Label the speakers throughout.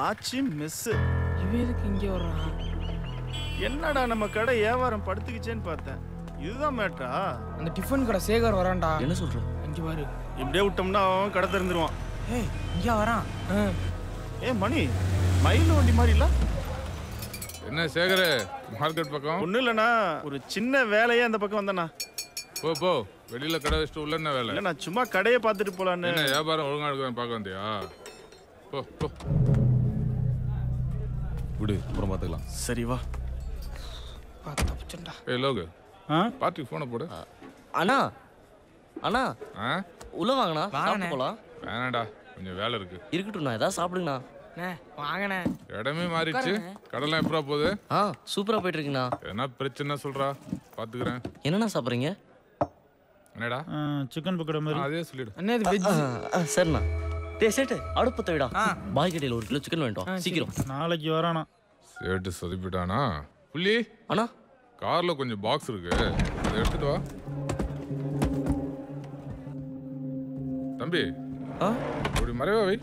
Speaker 1: ஆச்சி miss.
Speaker 2: இவன் எதுக்கு இங்கே வர்றான்?
Speaker 1: என்னடா நம்ம கடை வியாபாரம் படுத்துக்கிச்சேன்னு பார்த்தேன். இதுதான் மேட்டரா?
Speaker 2: அந்த டிஃபன் கடை சேகர் வரான்டா.
Speaker 3: என்ன சொல்ற?
Speaker 2: இங்கே பாரு.
Speaker 1: இப்படியே விட்டோம்னா அவன் கடை திறந்துருவான்.
Speaker 2: ஏய் இங்கே வரான்.
Speaker 1: மணி மயில் வண்டி மாதிரி இல்ல?
Speaker 4: என்ன சேகர் மார்க்கெட் பக்கம்?
Speaker 1: ஒன்றும் இல்லைண்ணா, ஒரு சின்ன வேலையே அந்த பக்கம் வந்தேண்ணா.
Speaker 4: போ போ, வெளியில கடை வச்சுட்டு உள்ள என்ன வேலை?
Speaker 1: இல்லை, நான் சும்மா கடையை பார்த்துட்டு போலான்னு.
Speaker 4: என்ன வியாபாரம் ஒழுங்கா எடுக்கிறேன் பார்க்க வந்தியா? போ போ
Speaker 3: விடு, அப்புறம் பார்த்துக்கலாம்.
Speaker 1: சரி வா.
Speaker 2: தப்பிச்சண்டா.
Speaker 4: ஏய் லோகு, பார்ட்டிக்கு ஃபோனை போடு.
Speaker 3: அண்ணா அண்ணா உள்ள வாங்கண்ணா, சாப்பிட்டு போலாம்.
Speaker 4: வேணாடா, கொஞ்சம் வேலை இருக்கு.
Speaker 3: இருக்கட்டும்ண்ணா, ஏதாவது சாப்பிடுங்கண்ணா.
Speaker 2: வாங்கண்ணே.
Speaker 4: இடமே மாறிடுச்சு. கடலாம் எப்படா போகுது?
Speaker 3: சூப்பரா போயிட்டு இருக்குண்ணா.
Speaker 4: என்ன பிரச்சனை சொல்றா, பாத்துக்கிறேன்.
Speaker 3: என்னண்ணா சாப்பிட்றீங்க?
Speaker 4: என்னடா?
Speaker 1: சிக்கன் பக்கோடா மாதிரி.
Speaker 4: அதே சொல்லிடு.
Speaker 2: அண்ணே இது வெஜ்.
Speaker 3: சரிண்ணா. டேய் சேட்டு, அடுப்பத்தை விடா. பாய் கடையில் 1 கிலோ சிக்கன் வேண்டாம், சீக்கிரம்.
Speaker 1: நாளைக்கு வரானா?
Speaker 4: சேட்டு சொதிப்பிட்டானா? புள்ளி
Speaker 3: அண்ணா,
Speaker 4: கார்ல கொஞ்சம் பாக்ஸ் இருக்கு, அதை எடுத்துட்டு வா. தம்பி அப்படி மறைவா வை.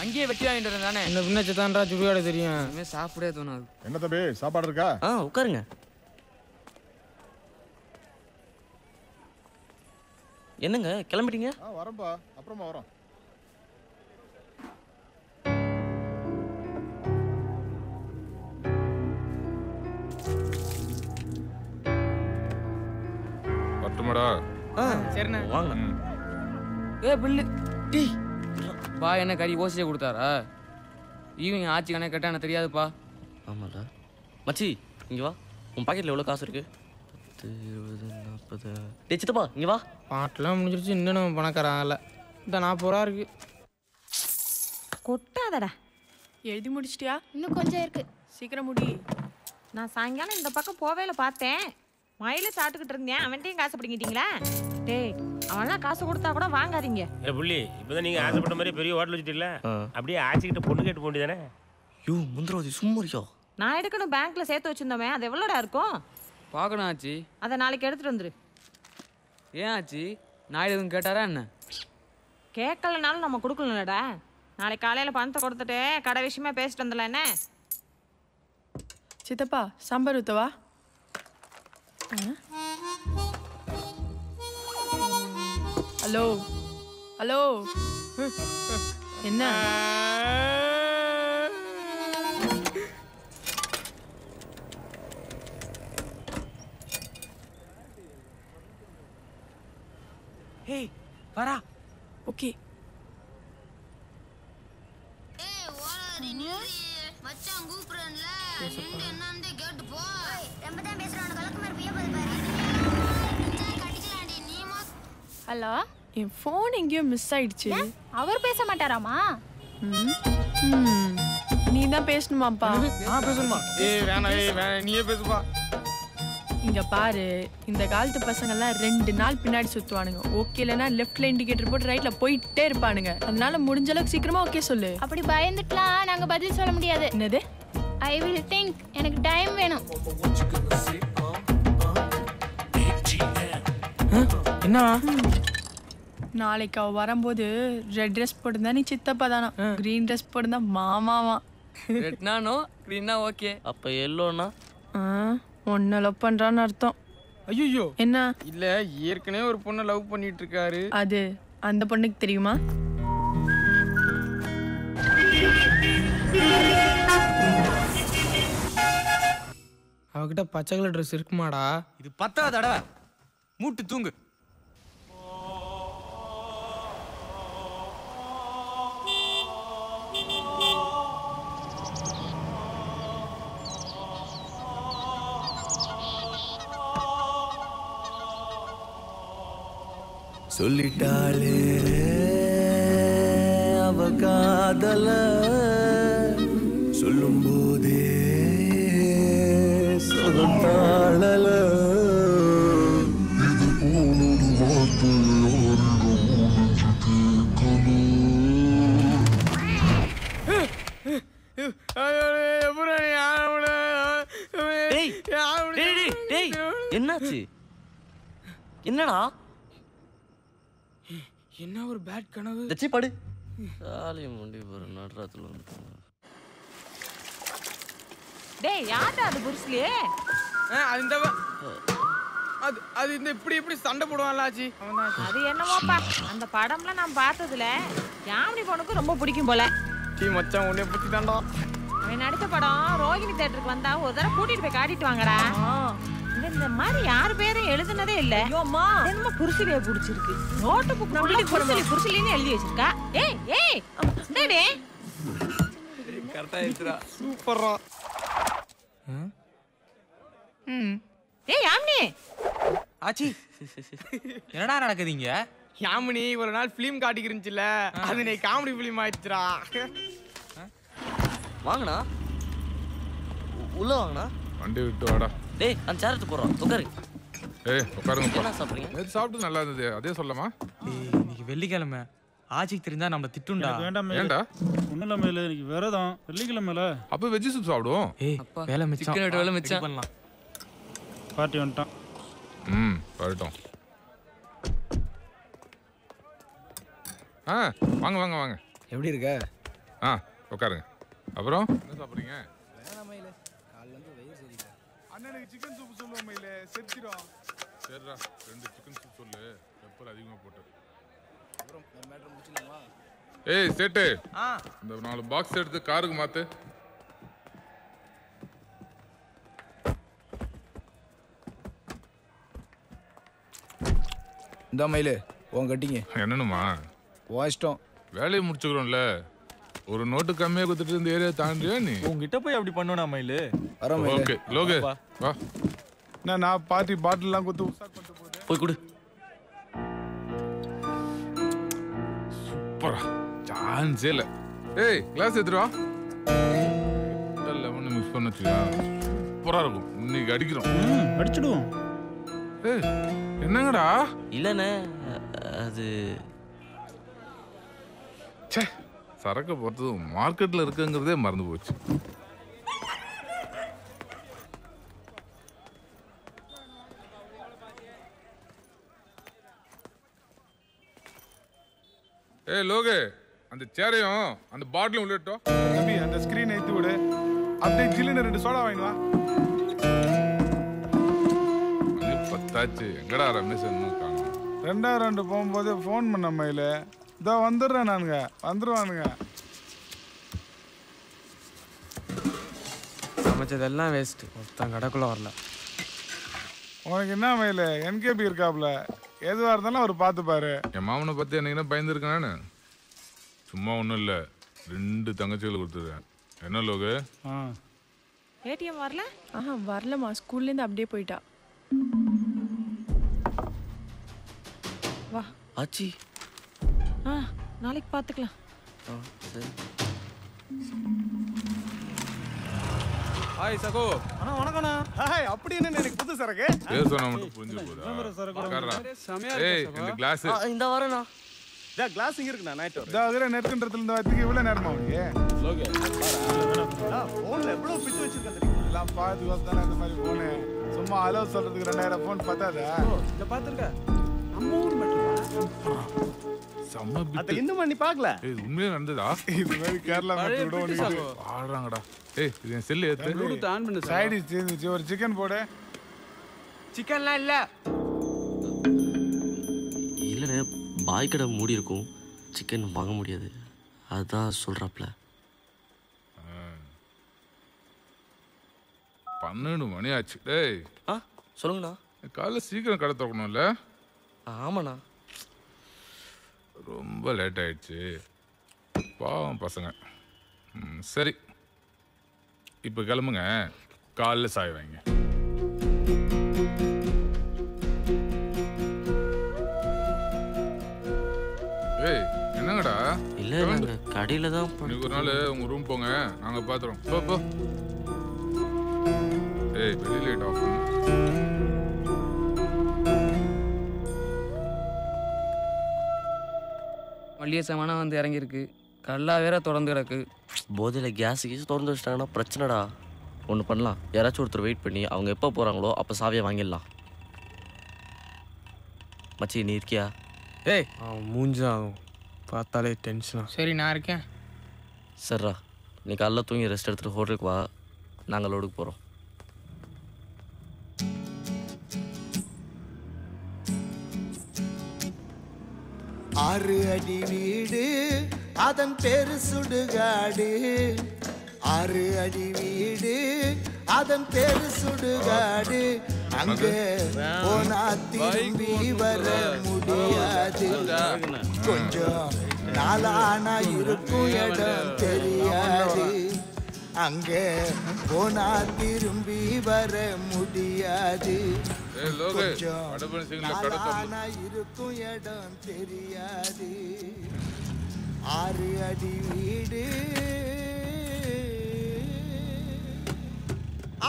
Speaker 2: அங்கேயே வெட்டி வாங்கிட்டு வரேன் தானே. என்ன பின்ன சத்தான்றா சுடுகாடு தெரியும். சாப்பிடவே தோணாது.
Speaker 5: என்ன தம்பி, சாப்பாடு இருக்கா?
Speaker 3: உட்காருங்க. என்னங்க கிளம்பிட்டீங்க?
Speaker 5: வரம்பா, அப்புறமா வரோம்.
Speaker 4: பட்டுமாடா?
Speaker 2: சரிண்ணே
Speaker 3: வாங்க.
Speaker 2: பில்லு டீ பா. என்ன கறி ஓசியே கொடுத்தாரா? ஈவினிங் ஆச்சு கணக்கு கேட்டா எனக்கு தெரியாதுப்பா.
Speaker 3: ஆமாடா மச்சி, இங்க வா. உன் பாக்கெட்ல எவ்வளவு காசு இருக்கு? 10, 20, 40. டேய் சித்தப்பா இங்க வா.
Speaker 2: பாட்டெல்லாம் முடிஞ்சிருச்சு. இன்னும் நம்ம பணக்காரங்கல்ல. இந்த 40 ரூபா இருக்கு.
Speaker 6: கொட்டாதடா.
Speaker 7: எழுதி முடிச்சிட்டியா?
Speaker 6: இன்னும் கொஞ்சம் இருக்கு.
Speaker 7: சீக்கிரம் முடி.
Speaker 6: நான் சாயங்காலம் இந்த பக்கம் போவேல பார்த்தேன். மயில சாப்பிட்டுக்கிட்டு இருந்தேன். அவன்கிட்டயும் காசு பிடிங்கிட்டீங்களா? டேய், அவன்லாம் காசு கொடுத்தா கூட வாங்காதீங்க.
Speaker 8: இல்ல புள்ளி, இப்பதான் நீங்க ஆசைப்பட்ட மாதிரி பெரிய ஹோட்டல் வச்சுட்டீங்களா? அப்படியே ஆச்சிக்கிட்ட பொண்ணு கேட்டு போண்டிதானே?
Speaker 3: யூ முந்திரவாதி சும்மாரியா?
Speaker 6: நான் எடுக்கணும், பேங்க்ல சேர்த்து வச்சிருந்தோமே, அது எவ்வளோடா இருக்கும்?
Speaker 2: பார்க்கணும் ஆச்சு.
Speaker 6: அதை நாளைக்கு எடுத்துட்டு வந்துரு.
Speaker 2: ஏன் ஆச்சு? நாயுடு எதுவும் கேட்டாரா என்ன?
Speaker 6: கேட்கலனாலும் நம்ம கொடுக்கலடா. நாளைக்கு காலையில பணத்தை கொடுத்துட்டு கடை விஷயமா பேசிட்டு வந்துடலாம். என்ன
Speaker 7: சித்தப்பா, சாம்பார் ஊத்தவா? ஹலோ ஹலோ, என்ன?
Speaker 2: ஏய் வரா.
Speaker 7: ஓகே.
Speaker 9: மச்சான் கூப்பிடுறேன்ல, என்னன்னு கேட்டு போ. ரொம்ப தான் பேசுறானே, கலக்கு மாதிரி பிய போது பாரு. கடிக்கலாண்டி நீ
Speaker 7: ஹலோ, என் ஃபோன் எங்கேயோ மிஸ் ஆயிடுச்சு.
Speaker 9: அவர் பேச மாட்டாராமா?
Speaker 7: நீ தான் பேசணுமாப்பா?
Speaker 2: பேசணுமா? வேணாம் நீயே பேசுப்பா.
Speaker 7: இங்க பாரு, இந்த காலத்து பசங்கள்லாம் 2 நாள் பின்னாடி சுத்துவானுங்க. ஓகே இல்லைன்னா லெஃப்ட்ல இண்டிகேட்டர் போட்டு ரைட்ல போயிட்டே இருப்பானுங்க. அதனால முடிஞ்ச அளவுக்கு சீக்கிரமா ஓகே சொல்லு.
Speaker 9: அப்படி பயந்துட்டலாம் நாங்க பதில் சொல்ல முடியாது.
Speaker 7: என்னது?
Speaker 9: I will think. எனக்கு டைம் வேணும்.
Speaker 2: என்ன?
Speaker 7: நாளைக்கு அவ வரும்போது ரெட் ட்ரெஸ் போட்டுருந்தா நீ சித்தப்பா தானா, கிரீன் ட்ரெஸ் போட்டுருந்தா மாமாவா.
Speaker 2: ரெட்னானோ கிரீனா ஓகே.
Speaker 3: அப்ப எல்லோனா
Speaker 7: ஒன்ன லவ் பண்றான்னு அர்த்தம்.
Speaker 2: ஐயோ
Speaker 7: என்ன?
Speaker 2: இல்ல, ஏற்கனவே ஒரு பொண்ணை லவ் பண்ணிட்டு இருக்காரு.
Speaker 7: அது அந்த பொண்ணுக்கு தெரியுமா?
Speaker 2: அவகிட்ட பச்சை கலர் ட்ரெஸ் இருக்குமாடா?
Speaker 10: இது 10வது தடவை. மூட்டு தூங்கு.
Speaker 11: சொல்லிட்டாளே அவ காதல, சொல்லும் போதே சொல்லத்தாளல.
Speaker 3: என்னாச்சு? என்னடா?
Speaker 2: என்ன ஒரு பேட் கனவு.
Speaker 3: தச்சி படு. சாலி முண்டி போகிற நடுராத்தில் வந்து
Speaker 6: டேய் யார்டா அது புருஸ்லி?
Speaker 2: அது இந்த அது இந்த இப்படி சண்டை போடுவான்ல ஆச்சி.
Speaker 6: அது என்னமோப்பா, அந்த படம்லாம் நான் பார்த்ததுல யாமினி பொண்ணுக்கு ரொம்ப பிடிக்கும் போல.
Speaker 2: டீ மச்சான் உன்னை பத்தி தாண்டா.
Speaker 6: அவன் நடித்த படம் ரோகிணி தியேட்டருக்கு வந்தா ஒரு தடவை கூட்டிட்டு போய் காட்டிட்டு வாங்கடா. இந்த மாதிரி யார் பேரும் எழுதுனதே இல்ல. என்னமோ புருஷலியே பிடிச்சிருக்கு. நோட்டு புக் புருஷலின்னு எழுதி வச்சிருக்கா. ஏய் ஏய் டேடே
Speaker 2: கரெக்டா இருக்குடா. சூப்பர்ரா.
Speaker 6: ஏய் யாமினி.
Speaker 10: ஆச்சி என்னடா நடக்குதுங்க?
Speaker 2: யாமினி ஒரு நாள் ஃபிலிம் காட்டிக்கிருந்துச்சுல, அது நீ காமெடி ஃபிலிம் ஆயிடுச்சுடா.
Speaker 3: வாங்கண்ணா, உள்ள வாங்கண்ணா.
Speaker 4: வண்டி விட்டு வாடா.
Speaker 3: டேய் அந்த சேர் எடுத்து போடுறோம், உட்காரு.
Speaker 4: ஏய் உட்காருங்க.
Speaker 3: என்ன சாப்பிட்றீங்க?
Speaker 4: நேற்று சாப்பிட்டு நல்லா இருந்தது, அதே சொல்லலாமா?
Speaker 10: இன்னைக்கு வெள்ளிக்கிழமை, ஆச்சிக்கு தெரிஞ்சா நம்மள திட்டுண்டா.
Speaker 4: ஏன்டா?
Speaker 1: ஒன்றும் இல்லாமல் இல்லை, இன்னைக்கு விரதம், வெள்ளிக்கிழமையில.
Speaker 4: அப்போ வெஜ்ஜி சூப் சாப்பிடுவோம்.
Speaker 10: ஏய் வேலை மிச்சம்,
Speaker 2: வேலை மிச்சம்
Speaker 10: பண்ணலாம்.
Speaker 1: பார்ட்டி வந்துட்டான்.
Speaker 4: வரட்டும். வாங்க வாங்க வாங்க.
Speaker 11: எப்படி இருக்க?
Speaker 4: உட்காருங்க. அப்புறம் என்ன சாப்பிட்றீங்க?
Speaker 5: அண்ணனுக்கு சிக்கன் சூப் சொல்லுவோம் மயில, செத்துடும்.
Speaker 4: சரிடா, 2 சிக்கன் சூப் சொல்லு, பெப்பர் அதிகமாக போட்டு. ஏய் சேட்டு, இந்த 4 பாக்ஸ் எடுத்து காருக்கு மாத்து.
Speaker 11: இந்த மயிலு உன் கட்டிங்க.
Speaker 4: என்னன்னுமா?
Speaker 11: உன் இஷ்டம்.
Speaker 4: வேலையை முடிச்சுக்கிறோம்ல, ஒரு நோட்டு கம்மியாக கொடுத்துட்டு இந்த ஏரியா தாண்டியா நீ?
Speaker 1: உங்ககிட்ட போய் அப்படி பண்ணணும் மயிலு.
Speaker 11: வர மயிலு.
Speaker 4: ஓகே லோகே வா.
Speaker 5: நான் பார்ட்டி பாட்டில்லாம் கொடுத்து உஷார் பண்ணிட்டு போகுது.
Speaker 3: போய் கொடு.
Speaker 4: சூப்பரா, சான்ஸே இல்லை. ஏய் கிளாஸ் எடுத்துருவா. லெமன் மிக்ஸ் பண்ண வச்சுக்கா, சூப்பரா இருக்கும். இன்னைக்கு அடிக்கிறோம்.
Speaker 1: அடிச்சிடுவோம்.
Speaker 4: ஏய் என்னங்கடா?
Speaker 3: இல்லைண்ணே, அது
Speaker 4: சரக்கு பொறுத்தது மார்க்கெட்ல இருக்குங்கிறதே மறந்து போச்சு. ஏய் லோகே, அந்த சேரையும் அந்த பாட்டிலும் உள்ளிட்டோம்.
Speaker 5: தம்பி அந்த ஸ்கிரீன் ஏற்றி விடு. அப்படியே ஜில்லுன்னு 2 சோடா வாங்கினா.
Speaker 4: பத்தாச்சு. எங்கடா ரமேஷ் இன்னும் காணோம்?
Speaker 5: 2 போகும்போது ஃபோன் பண்ண மயில. இதோ வந்துடுறேன் நானுங்க, வந்துடுவானுங்க.
Speaker 2: சமைச்சதெல்லாம் வேஸ்ட், ஒருத்தன் கடைக்குள்ள வரல.
Speaker 5: உனக்கு என்ன மயில, என்கேபி இருக்காப்ல, எதுவாக இருந்தாலும் அவர் பார்த்துப்பாரு.
Speaker 4: என் மாமனை பற்றி என்னைக்குன்னா பயந்துருக்கேன் நான். சும்மா ஒன்றும் இல்லை, 2 தங்கச்சிகள் கொடுத்துருக்கேன். என்ன லோகு?
Speaker 6: ஏடிஎம் வரல?
Speaker 7: வரலம்மா, ஸ்கூல்லேருந்து அப்படியே போயிட்டா.
Speaker 6: வா
Speaker 3: ஆச்சி.
Speaker 6: நாளைக்கு பார்த்துக்கலாம்.
Speaker 3: சரி.
Speaker 10: ஹாய் சகோ.
Speaker 1: அண்ணா வணக்கண்ணா. ஹாய், அப்படி என்ன எனக்கு புது சரக்கு?
Speaker 4: பேர் சொன்னா மட்டும் புரிஞ்சு போதா? ஏய் இந்த கிளாஸ்
Speaker 3: இந்த வரேண்ணா.
Speaker 1: கிளாஸ் இங்க இருக்குண்ணா, நைட் வர.
Speaker 5: இதோ அதில் நெருக்குன்றதுல இந்த வரத்துக்கு இவ்வளோ நேரமா உனக்கு?
Speaker 1: ஃபோனில் எவ்வளோ பிச்சு வச்சிருக்கேன் தெரியுமா?
Speaker 5: எல்லாம் பார்த்து தானே இந்த மாதிரி ஃபோனு. சும்மா அலோ சொல்றதுக்கு 2000 ஃபோன் பத்தாதா?
Speaker 1: இதை பார்த்துருக்க நம்ம ஊர் மட்டும்
Speaker 4: செம்ம பிட்டு.
Speaker 1: இன்னும் நீ பார்க்கல?
Speaker 4: ஏய் உண்மையா நடந்ததா?
Speaker 5: இது மாதிரி கேரளா மட்டும் கூட ஒன்று
Speaker 4: ஆடுறாங்கடா. ஏய் இது என் செல்லு ஏத்து.
Speaker 1: ஆன் பண்ணு.
Speaker 5: சைடு சேர்ந்துச்சு, ஒரு சிக்கன் போடு.
Speaker 2: சிக்கன்லாம் இல்ல.
Speaker 3: இல்லைண்ணே, பாய் கடை மூடி இருக்கும், சிக்கன் வாங்க முடியாது, அதுதான் சொல்கிறாப்ல.
Speaker 4: 12 மணி ஆச்சு. டேய்
Speaker 3: சொல்லுங்கண்ணா.
Speaker 4: காலைல சீக்கிரம் கடை திறக்கணும்ல?
Speaker 3: ஆமாண்ணா.
Speaker 4: ரொம்ப லேட் ஆயிடுச்சு, பாவம் பசங்க. சரி இப்போ கிளம்புங்க, காலைல சாய் வாங்க. ஏய் என்னங்கடா?
Speaker 3: இல்லை நாங்கள் கடையில் தான்.
Speaker 4: இன்னைக்கு ஒரு நாள் உங்கள் ரூம் போங்க, நாங்கள் பார்த்துறோம். போ. ஏய் வெளியே லைட் ஆஃப் பண்ணு.
Speaker 2: மல்லிகை சாமானம் வந்து இறங்கியிருக்கு, கல்லா வேற தொடர்ந்து கிடக்கு.
Speaker 3: போதையில் கேஸ் திறந்து வச்சிட்டாங்கன்னா பிரச்சனைடா. ஒன்று பண்ணலாம், யாராச்சும் ஒருத்தர் வெயிட் பண்ணி அவங்க எப்போ போகிறாங்களோ அப்போ சாவியை வாங்கிடலாம். மச்சி நீ இருக்கியா?
Speaker 2: ஏய் அவன் மூஞ்சாகும்
Speaker 10: பார்த்தாலே டென்ஷனா.
Speaker 2: சரி நான் இருக்கேன்.
Speaker 3: சரிடா, நீ காலைல தூங்கி ரெஸ்ட் எடுத்துகிட்டு ஹோட்டலுக்கு வா, நாங்கள் லோடுக்கு போகிறோம்.
Speaker 12: ஆறு அடி வீடு அதன் பேரு சுடுகாடு. ஆறு அடி வீடு அதன் பேரு சுடுகாடு. அங்க போனா திரும்பி வர முடியாது. கொஞ்சம் நாளானா இருக்கும் இடம் தெரியாது. அங்க போனா திரும்பி வர முடியாது. கொஞ்சம் நாளானா இருக்கும் இடம் தெரியாது. ஆறு அடி வீடு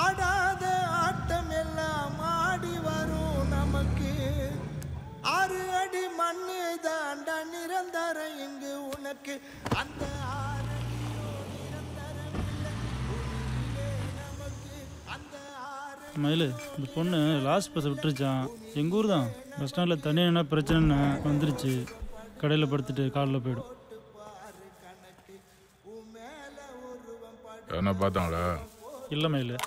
Speaker 12: ஆடாத ஆட்டம் எல்லாம் ஆடி வரும் நமக்கு. ஆறு அடி மண்ணு தாண்டா நிரந்தரம் இங்கு உனக்கு. அந்த ஆறு நிரந்தரம் இல்லை நமக்கு. அந்த ஆறு
Speaker 13: மயிலு, இந்த பொண்ணு லாஸ்ட் பஸ்ஸை விட்டுருச்சான். எங்கள் ஊர் தான். பஸ் ஸ்டாண்டில் தனியாக என்ன பிரச்சனைன்னு வந்துருச்சு. கடையில் படுத்துட்டு காலில் போயிடும்.
Speaker 4: என்ன பார்த்தாங்களா?
Speaker 13: இல்லை மயிலு.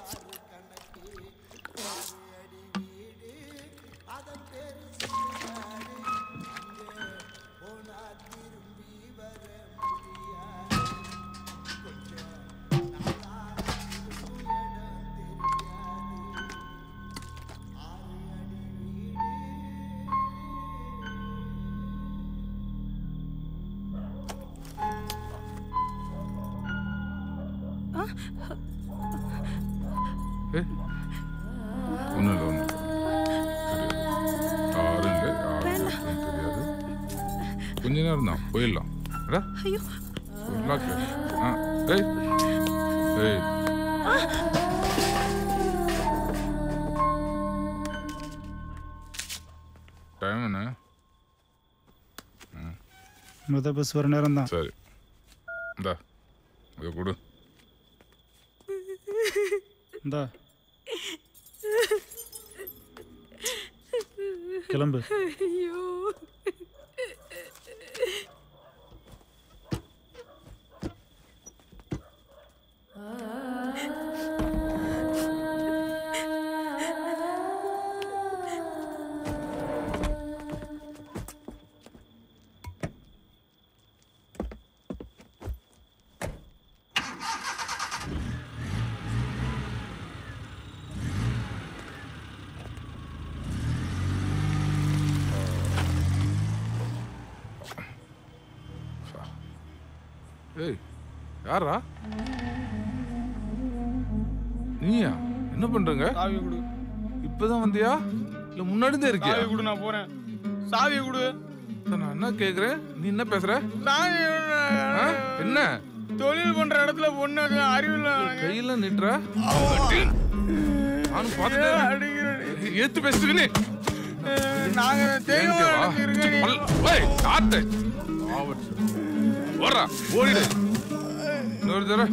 Speaker 4: ஒன்றும் இல்லை, ஒன்றும் யாரும் இல்லை, யாரும் தெரியாது. கொஞ்ச நேரம் தான், போயிடலாம். டைம் என்ன?
Speaker 13: மொதல் பஸ் வர நேரம் தான்.
Speaker 4: சரி, இந்தா இதை கொடு.
Speaker 13: இந்தா கிளம்பு.
Speaker 7: ஐயோ
Speaker 4: ஏய், யாரா நீயா? என்ன பண்றங்க?
Speaker 5: சாவி கொடு.
Speaker 4: இப்பதான் வந்தியா இல்ல முன்னாடி தான் இருக்கியா?
Speaker 5: சாவி கொடு, நான் போறேன். சாவி கொடு.
Speaker 4: நான் என்ன கேக்குறேன், நீ என்ன பேசுற? என்ன
Speaker 5: தொழில் பண்ற இடத்துல பொண்ணு அறிவில்ல
Speaker 4: கையில நிட்டுற? நானும் பார்த்துட்டேன். ஏத்து பேசுறீங்க.
Speaker 5: நாங்க
Speaker 4: ஓடிடு இன்னொரு தடவை